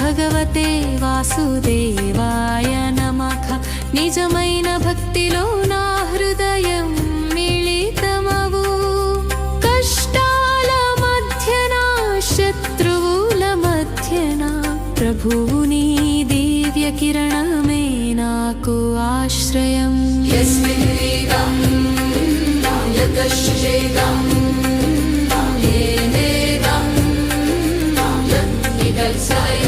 భగవతే వాసుదేవాయ నమః. నిజమైన భక్తిలో నా హృదయం మిళితమవు. కష్టాల మధ్యన శత్రువుల మధ్యన ప్రభువు నీ దివ్య కిరణమే నాకు ఆశ్రయం. Say